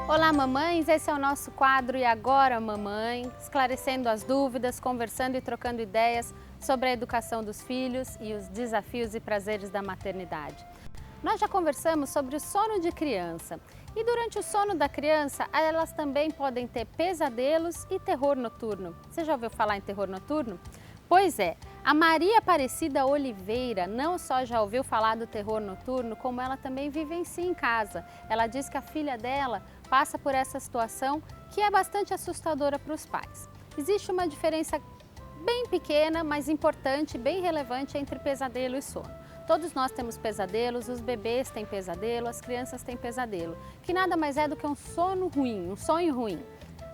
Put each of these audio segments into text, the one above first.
Olá, mamães! Esse é o nosso quadro E Agora, Mamãe? Esclarecendo as dúvidas, conversando e trocando ideias sobre a educação dos filhos e os desafios e prazeres da maternidade. Nós já conversamos sobre o sono de criança e durante o sono da criança elas também podem ter pesadelos e terror noturno. Você já ouviu falar em terror noturno? Pois é, a Maria Aparecida Oliveira não só já ouviu falar do terror noturno, como ela também vivencia em casa. Ela diz que a filha dela passa por essa situação que é bastante assustadora para os pais. Existe uma diferença bem pequena, mas importante, bem relevante entre pesadelo e sono. Todos nós temos pesadelos, os bebês têm pesadelo, as crianças têm pesadelo, que nada mais é do que um sono ruim, um sonho ruim.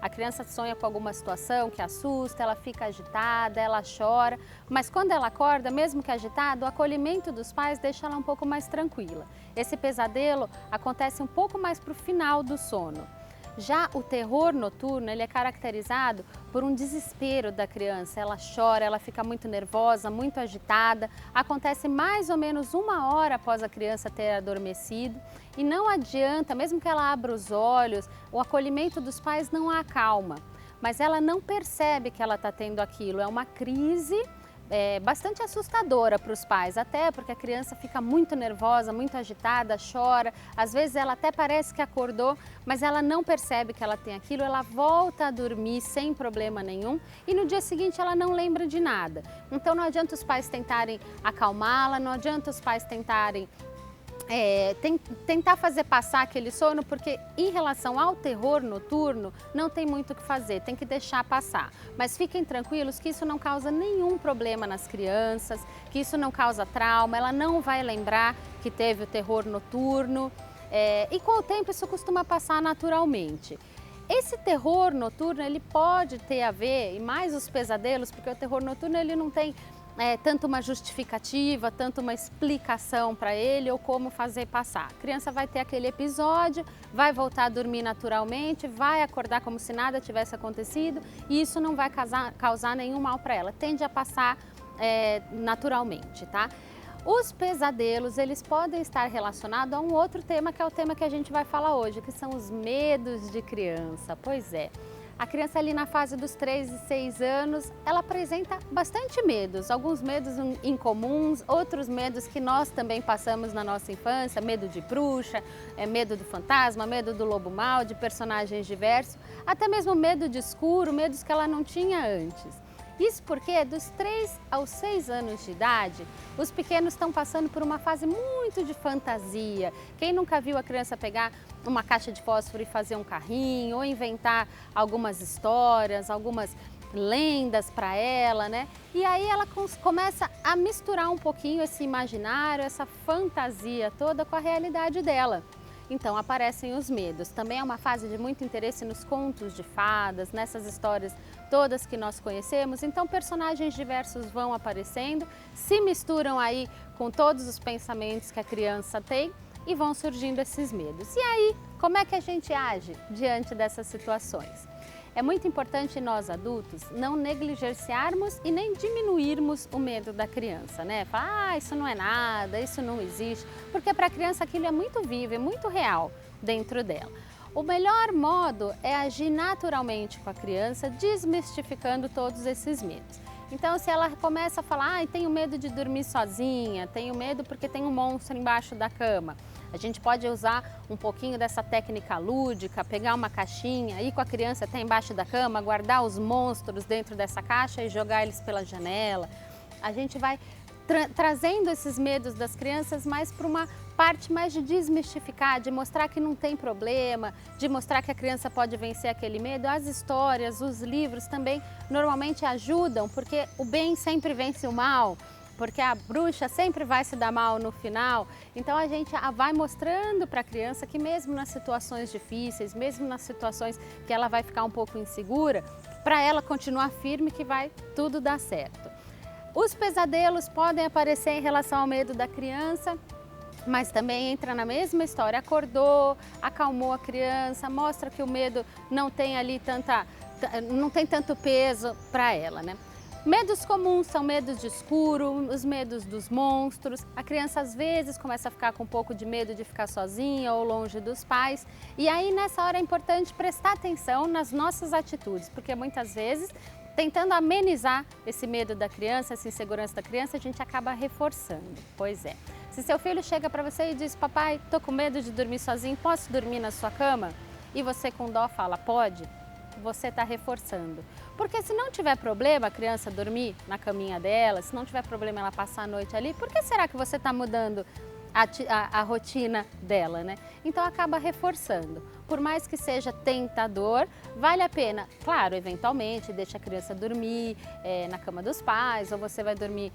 A criança sonha com alguma situação que assusta, ela fica agitada, ela chora, mas quando ela acorda, mesmo que agitada, o acolhimento dos pais deixa ela um pouco mais tranquila. Esse pesadelo acontece um pouco mais para o final do sono. Já o terror noturno, ele é caracterizado por um desespero da criança. Ela chora, ela fica muito nervosa, muito agitada. Acontece mais ou menos 1 hora após a criança ter adormecido. E não adianta, mesmo que ela abra os olhos, o acolhimento dos pais não a acalma. Mas ela não percebe que ela está tendo aquilo. É uma crise bastante assustadora para os pais, até porque a criança fica muito nervosa, muito agitada, chora, às vezes ela até parece que acordou, mas ela não percebe que ela tem aquilo, ela volta a dormir sem problema nenhum e no dia seguinte ela não lembra de nada. Então não adianta os pais tentarem acalmá-la, não adianta os pais tentarem tentar fazer passar aquele sono, porque em relação ao terror noturno não tem muito o que fazer, tem que deixar passar. Mas fiquem tranquilos que isso não causa nenhum problema nas crianças, que isso não causa trauma, ela não vai lembrar que teve o terror noturno e com o tempo isso costuma passar naturalmente. Esse terror noturno ele pode ter a ver, e mais os pesadelos, porque o terror noturno ele não tem tanto uma justificativa, tanto uma explicação para ele ou como fazer passar. A criança vai ter aquele episódio, vai voltar a dormir naturalmente, vai acordar como se nada tivesse acontecido e isso não vai causar nenhum mal para ela, tende a passar naturalmente, tá? Os pesadelos, eles podem estar relacionados a um outro tema, que é o tema que a gente vai falar hoje, que são os medos de criança. Pois é. A criança ali na fase dos 3 e 6 anos, ela apresenta bastante medos, alguns medos incomuns, outros medos que nós também passamos na nossa infância, medo de bruxa, medo do fantasma, medo do lobo mau, de personagens diversos, até mesmo medo de escuro, medos que ela não tinha antes. Isso porque dos 3 aos 6 anos de idade, os pequenos estão passando por uma fase muito de fantasia. Quem nunca viu a criança pegar uma caixa de fósforo e fazer um carrinho, ou inventar algumas histórias, algumas lendas para ela, né? E aí ela começa a misturar um pouquinho esse imaginário, essa fantasia toda com a realidade dela. Então aparecem os medos. Também é uma fase de muito interesse nos contos de fadas, nessas histórias todas que nós conhecemos. Então personagens diversos vão aparecendo, se misturam aí com todos os pensamentos que a criança tem e vão surgindo esses medos. E aí, como é que a gente age diante dessas situações? É muito importante nós adultos não negligenciarmos e nem diminuirmos o medo da criança, né? Falar, isso não é nada, isso não existe, porque para a criança aquilo é muito vivo, é muito real dentro dela. O melhor modo é agir naturalmente com a criança, desmistificando todos esses medos. Então, se ela começa a falar, tenho medo de dormir sozinha, tenho medo porque tem um monstro embaixo da cama, a gente pode usar um pouquinho dessa técnica lúdica, pegar uma caixinha, ir com a criança até embaixo da cama, guardar os monstros dentro dessa caixa e jogar eles pela janela. A gente vai trazendo esses medos das crianças mais para uma parte mais de desmistificar, de mostrar que não tem problema, de mostrar que a criança pode vencer aquele medo. As histórias, os livros também normalmente ajudam, porque o bem sempre vence o mal, porque a bruxa sempre vai se dar mal no final. Então a gente vai mostrando para a criança que mesmo nas situações difíceis, mesmo nas situações que ela vai ficar um pouco insegura, para ela continuar firme que vai tudo dar certo. Os pesadelos podem aparecer em relação ao medo da criança, mas também entra na mesma história. Acordou, acalmou a criança, mostra que o medo não tem ali não tem tanto peso para ela, né? Medos comuns são medos de escuro, os medos dos monstros. A criança às vezes começa a ficar com um pouco de medo de ficar sozinha ou longe dos pais. E aí nessa hora é importante prestar atenção nas nossas atitudes, porque muitas vezes, tentando amenizar esse medo da criança, essa insegurança da criança, a gente acaba reforçando. Pois é. Se seu filho chega para você e diz: papai, tô com medo de dormir sozinho, posso dormir na sua cama? E você com dó fala: pode. Você está reforçando. Porque se não tiver problema a criança dormir na caminha dela, se não tiver problema ela passar a noite ali, por que será que você está mudando a rotina dela, né? Então acaba reforçando. Por mais que seja tentador, vale a pena, claro, eventualmente deixa a criança dormir na cama dos pais, ou você vai dormir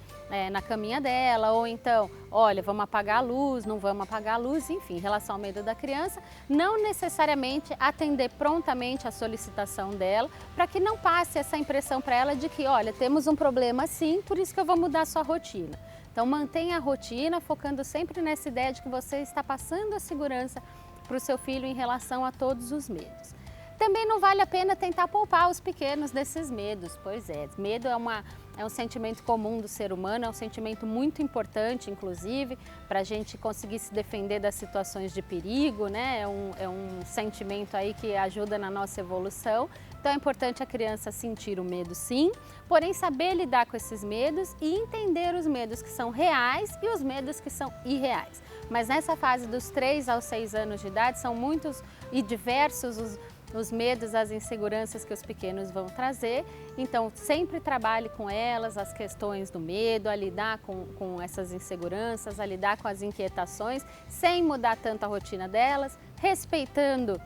na caminha dela, ou então, olha, vamos apagar a luz, não vamos apagar a luz, enfim, em relação ao medo da criança, não necessariamente atender prontamente a solicitação dela, para que não passe essa impressão para ela de que, olha, temos um problema sim, por isso que eu vou mudar a sua rotina. Então mantenha a rotina, focando sempre nessa ideia de que você está passando a segurança para o seu filho em relação a todos os medos. Também não vale a pena tentar poupar os pequenos desses medos, pois é, medo é um sentimento comum do ser humano, é um sentimento muito importante, inclusive, para a gente conseguir se defender das situações de perigo, né? É um sentimento aí que ajuda na nossa evolução. Então é importante a criança sentir o medo sim, porém saber lidar com esses medos e entender os medos que são reais e os medos que são irreais. Mas nessa fase dos 3 aos 6 anos de idade são muitos e diversos os medos, as inseguranças que os pequenos vão trazer, então sempre trabalhe com elas, as questões do medo, a lidar com essas inseguranças, a lidar com as inquietações, sem mudar tanto a rotina delas, respeitando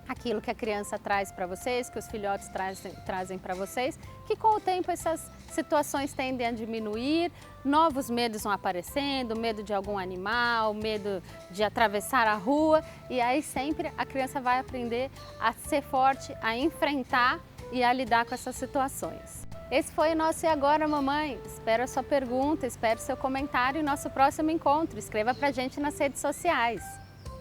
aquilo que a criança traz para vocês, que os filhotes trazem para vocês, que com o tempo essas situações tendem a diminuir, novos medos vão aparecendo, medo de algum animal, medo de atravessar a rua, e aí sempre a criança vai aprender a ser forte, a enfrentar e a lidar com essas situações. Esse foi o nosso E Agora, Mamãe? Espero a sua pergunta, espero seu comentário e nosso próximo encontro. Escreva pra gente nas redes sociais.